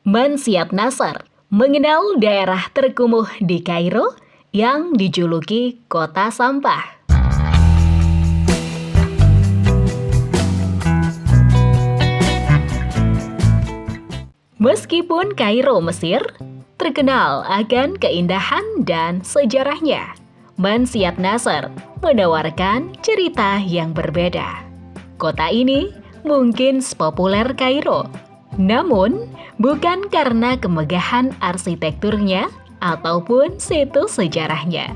Mansyat Nasr mengenal daerah terkumuh di Kairo yang dijuluki kota sampah. Meskipun Kairo, Mesir, terkenal akan keindahan dan sejarahnya, Mansyat Nasr menawarkan cerita yang berbeda. Kota ini mungkin sepopuler Kairo, namun bukan karena kemegahan arsitekturnya ataupun situs sejarahnya.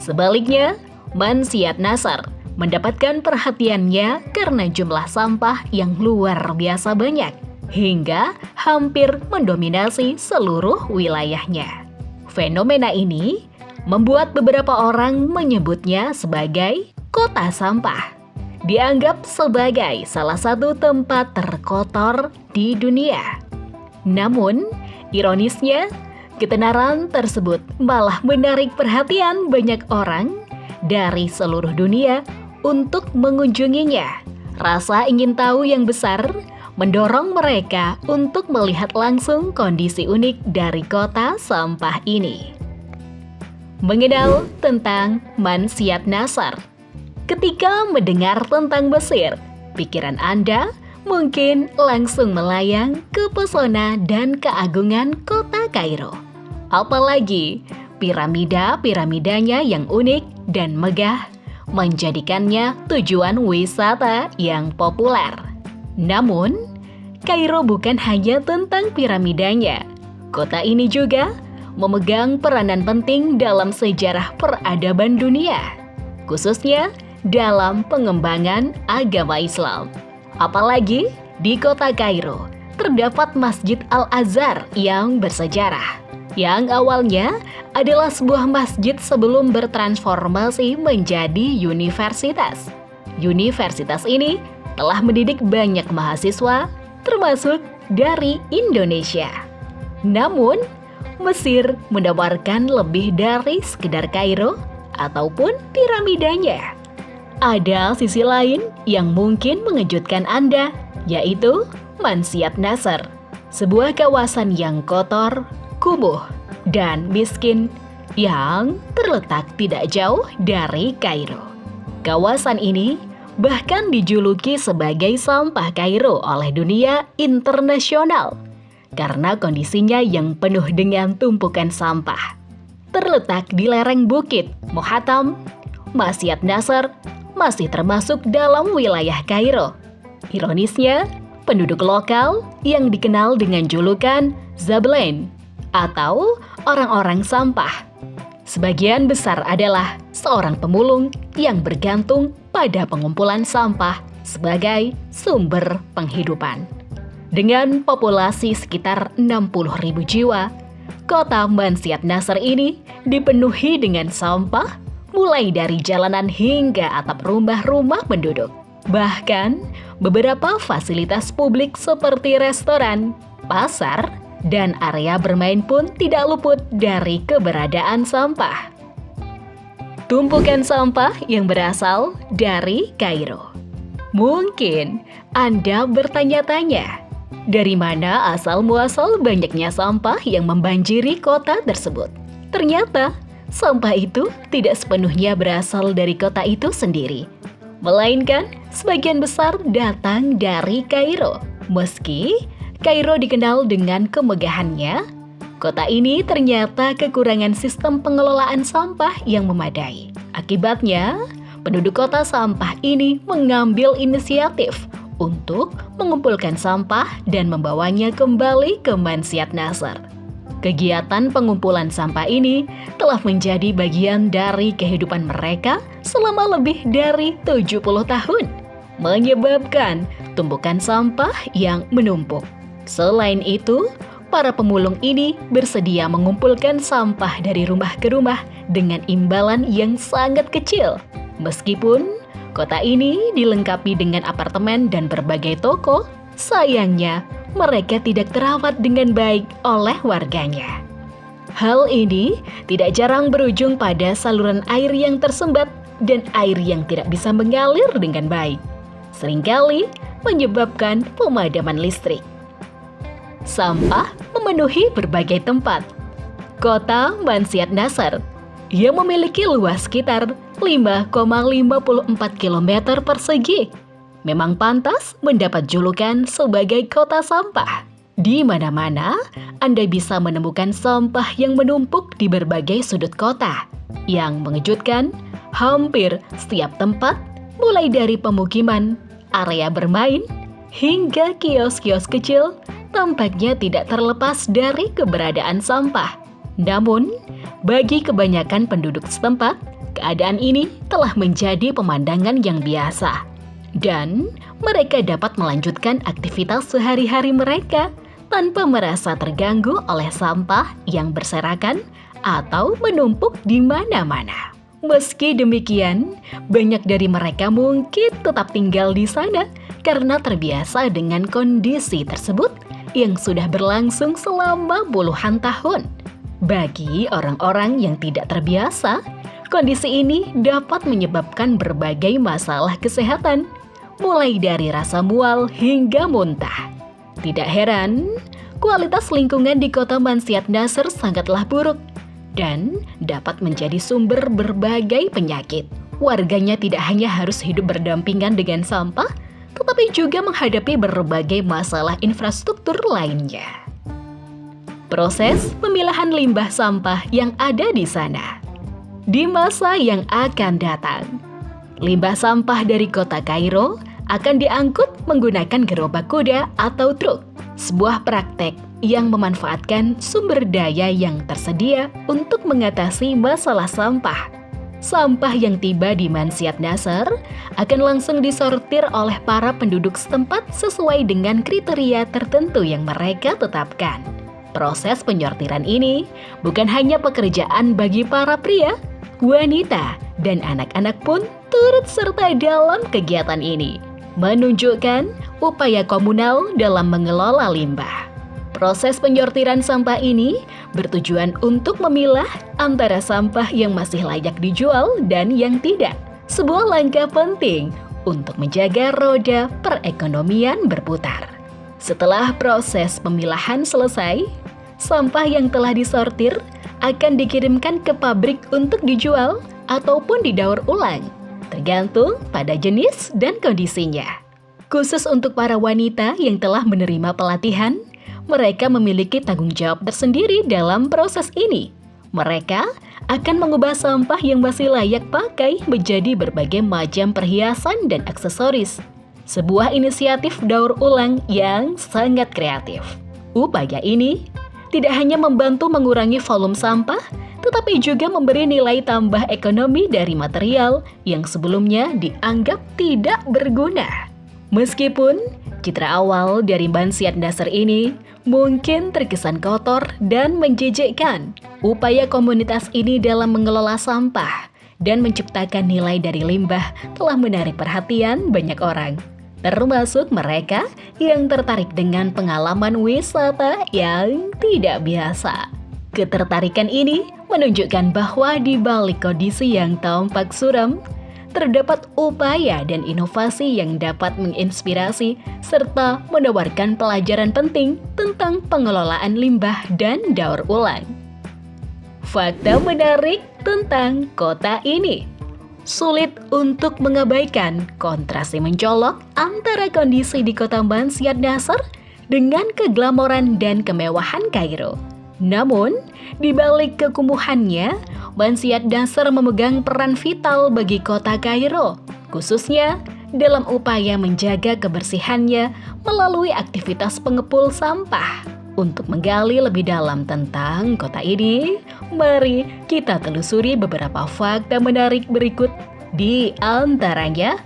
Sebaliknya, Mansyat Nasr mendapatkan perhatiannya karena jumlah sampah yang luar biasa banyak, hingga hampir mendominasi seluruh wilayahnya. Fenomena ini membuat beberapa orang menyebutnya sebagai kota sampah. Dianggap sebagai salah satu tempat terkotor di dunia. Namun, ironisnya, ketenaran tersebut malah menarik perhatian banyak orang dari seluruh dunia untuk mengunjunginya. Rasa ingin tahu yang besar mendorong mereka untuk melihat langsung kondisi unik dari kota sampah ini. Mengenal tentang Mansyat Nasr. Ketika mendengar tentang Mesir, pikiran Anda mungkin langsung melayang ke pesona dan keagungan kota Kairo. Apalagi piramidanya yang unik dan megah menjadikannya tujuan wisata yang populer. Namun, Kairo bukan hanya tentang piramidanya. Kota ini juga memegang peranan penting dalam sejarah peradaban dunia, khususnya dalam pengembangan agama Islam. Apalagi di kota Kairo terdapat Masjid Al-Azhar yang bersejarah, yang awalnya adalah sebuah masjid sebelum bertransformasi menjadi universitas. Universitas ini telah mendidik banyak mahasiswa, termasuk dari Indonesia. Namun, Mesir menawarkan lebih dari sekedar Kairo ataupun piramidanya. Ada sisi lain yang mungkin mengejutkan Anda, yaitu Mansyat Nasr, sebuah kawasan yang kotor, kumuh, dan miskin yang terletak tidak jauh dari Kairo. Kawasan ini bahkan dijuluki sebagai sampah Kairo oleh dunia internasional karena kondisinya yang penuh dengan tumpukan sampah. Terletak di lereng Bukit Muhattam, Mansyat Nasr masih termasuk dalam wilayah Kairo. Ironisnya, penduduk lokal yang dikenal dengan julukan Zablain atau orang-orang sampah, sebagian besar adalah seorang pemulung yang bergantung pada pengumpulan sampah sebagai sumber penghidupan. Dengan populasi sekitar 60.000 jiwa, kota Mansyat Nasr ini dipenuhi dengan sampah, mulai dari jalanan hingga atap rumah-rumah penduduk. Bahkan, beberapa fasilitas publik seperti restoran, pasar, dan area bermain pun tidak luput dari keberadaan sampah. Tumpukan sampah yang berasal dari Kairo. Mungkin Anda bertanya-tanya, dari mana asal-muasal banyaknya sampah yang membanjiri kota tersebut? Ternyata, sampah itu tidak sepenuhnya berasal dari kota itu sendiri, melainkan sebagian besar datang dari Kairo. Meski Kairo dikenal dengan kemegahannya, kota ini ternyata kekurangan sistem pengelolaan sampah yang memadai. Akibatnya, penduduk kota sampah ini mengambil inisiatif untuk mengumpulkan sampah dan membawanya kembali ke Mansyat Nasr. Kegiatan pengumpulan sampah ini telah menjadi bagian dari kehidupan mereka selama lebih dari 70 tahun, menyebabkan tumpukan sampah yang menumpuk. Selain itu, para pemulung ini bersedia mengumpulkan sampah dari rumah ke rumah dengan imbalan yang sangat kecil. Meskipun kota ini dilengkapi dengan apartemen dan berbagai toko, sayangnya mereka tidak terawat dengan baik oleh warganya. Hal ini tidak jarang berujung pada saluran air yang tersembat dan air yang tidak bisa mengalir dengan baik, seringkali menyebabkan pemadaman listrik. sampah memenuhi berbagai tempat. Kota Mansyat Nasr yang memiliki luas sekitar 5,54 km persegi memang pantas mendapat julukan sebagai kota sampah. Di mana-mana, Anda bisa menemukan sampah yang menumpuk di berbagai sudut kota. Yang mengejutkan, hampir setiap tempat, mulai dari pemukiman, area bermain, hingga kios-kios kecil, tampaknya tidak terlepas dari keberadaan sampah. Namun, bagi kebanyakan penduduk setempat, keadaan ini telah menjadi pemandangan yang biasa. Dan mereka dapat melanjutkan aktivitas sehari-hari mereka tanpa merasa terganggu oleh sampah yang berserakan atau menumpuk di mana-mana. Meski demikian, banyak dari mereka mungkin tetap tinggal di sana karena terbiasa dengan kondisi tersebut yang sudah berlangsung selama puluhan tahun. Bagi orang-orang yang tidak terbiasa, kondisi ini dapat menyebabkan berbagai masalah kesehatan, mulai dari rasa mual hingga muntah. Tidak heran, kualitas lingkungan di kota Mansyat Nasr sangatlah buruk dan dapat menjadi sumber berbagai penyakit. Warganya tidak hanya harus hidup berdampingan dengan sampah, tetapi juga menghadapi berbagai masalah infrastruktur lainnya. Proses pemilahan limbah sampah yang ada di sana. Di masa yang akan datang, limbah sampah dari kota Kairo akan diangkut menggunakan gerobak kuda atau truk, sebuah praktek yang memanfaatkan sumber daya yang tersedia untuk mengatasi masalah sampah. Sampah yang tiba di Mansyat Nasr akan langsung disortir oleh para penduduk setempat sesuai dengan kriteria tertentu yang mereka tetapkan. Proses penyortiran ini bukan hanya pekerjaan bagi para pria, wanita, dan anak-anak pun turut serta dalam kegiatan ini, menunjukkan upaya komunal dalam mengelola limbah. Proses penyortiran sampah ini bertujuan untuk memilah antara sampah yang masih layak dijual dan yang tidak. Sebuah langkah penting untuk menjaga roda perekonomian berputar. Setelah proses pemilahan selesai, sampah yang telah disortir akan dikirimkan ke pabrik untuk dijual ataupun didaur ulang, tergantung pada jenis dan kondisinya. Khusus untuk para wanita yang telah menerima pelatihan, mereka memiliki tanggung jawab tersendiri dalam proses ini. Mereka akan mengubah sampah yang masih layak pakai menjadi berbagai macam perhiasan dan aksesoris. Sebuah inisiatif daur ulang yang sangat kreatif. Upaya ini tidak hanya membantu mengurangi volume sampah, tetapi juga memberi nilai tambah ekonomi dari material yang sebelumnya dianggap tidak berguna. Meskipun citra awal dari Mansyat Nasr ini mungkin terkesan kotor dan menjijikkan, upaya komunitas ini dalam mengelola sampah dan menciptakan nilai dari limbah telah menarik perhatian banyak orang, termasuk mereka yang tertarik dengan pengalaman wisata yang tidak biasa. Ketertarikan ini menunjukkan bahwa di balik kondisi yang tampak suram, terdapat upaya dan inovasi yang dapat menginspirasi serta menawarkan pelajaran penting tentang pengelolaan limbah dan daur ulang. Fakta menarik tentang kota ini. Sulit untuk mengabaikan kontrasi mencolok antara kondisi di kota Mansyat Nasr dengan keglamoran dan kemewahan Kairo. Namun, di balik kekumuhannya, Mansyat Nasr memegang peran vital bagi kota Kairo, khususnya dalam upaya menjaga kebersihannya melalui aktivitas pengepul sampah. Untuk menggali lebih dalam tentang kota ini, mari kita telusuri beberapa fakta menarik berikut. Di antaranya,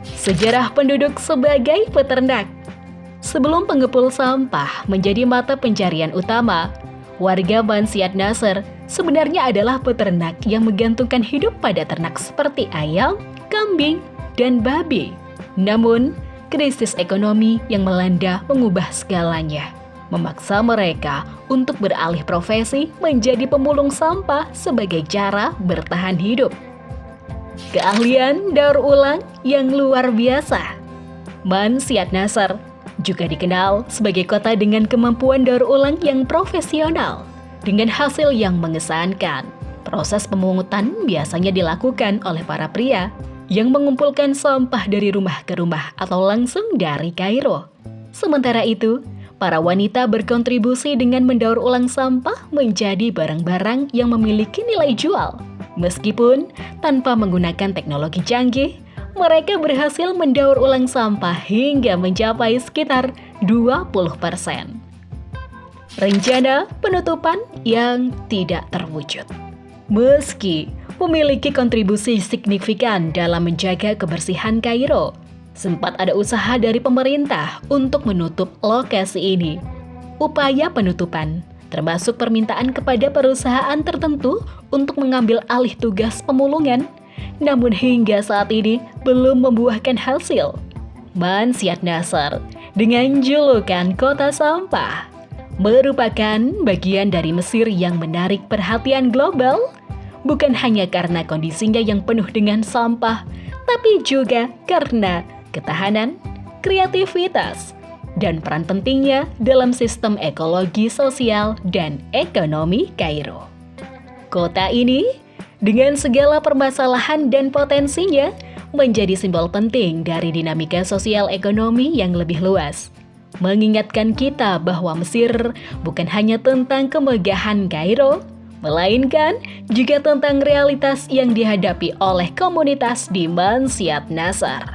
sejarah penduduk sebagai peternak. Sebelum pengepul sampah menjadi mata pencarian utama, warga Mansyat Nasr sebenarnya adalah peternak yang menggantungkan hidup pada ternak seperti ayam, kambing, dan babi. Namun, krisis ekonomi yang melanda mengubah segalanya, memaksa mereka untuk beralih profesi menjadi pemulung sampah sebagai cara bertahan hidup. Keahlian daur ulang yang luar biasa. Mansyat Nasr juga dikenal sebagai kota dengan kemampuan daur ulang yang profesional. Dengan hasil yang mengesankan, proses pemungutan biasanya dilakukan oleh para pria yang mengumpulkan sampah dari rumah ke rumah atau langsung dari Kairo. Sementara itu, para wanita berkontribusi dengan mendaur ulang sampah menjadi barang-barang yang memiliki nilai jual. Meskipun tanpa menggunakan teknologi canggih, mereka berhasil mendaur ulang sampah hingga mencapai sekitar 20%. Rencana penutupan yang tidak terwujud. Meski memiliki kontribusi signifikan dalam menjaga kebersihan Kairo, sempat ada usaha dari pemerintah untuk menutup lokasi ini. Upaya penutupan termasuk permintaan kepada perusahaan tertentu untuk mengambil alih tugas pemulungan, namun hingga saat ini belum membuahkan hasil. Mansyat Nasr dengan julukan Kota Sampah merupakan bagian dari Mesir yang menarik perhatian global, bukan hanya karena kondisinya yang penuh dengan sampah, tapi juga karena ketahanan, kreativitas, dan peran pentingnya dalam sistem ekologi sosial dan ekonomi Kairo. Kota ini, dengan segala permasalahan dan potensinya, menjadi simbol penting dari dinamika sosial ekonomi yang lebih luas. Mengingatkan kita bahwa Mesir bukan hanya tentang kemegahan Kairo, melainkan juga tentang realitas yang dihadapi oleh komunitas di Mansyat Nasr.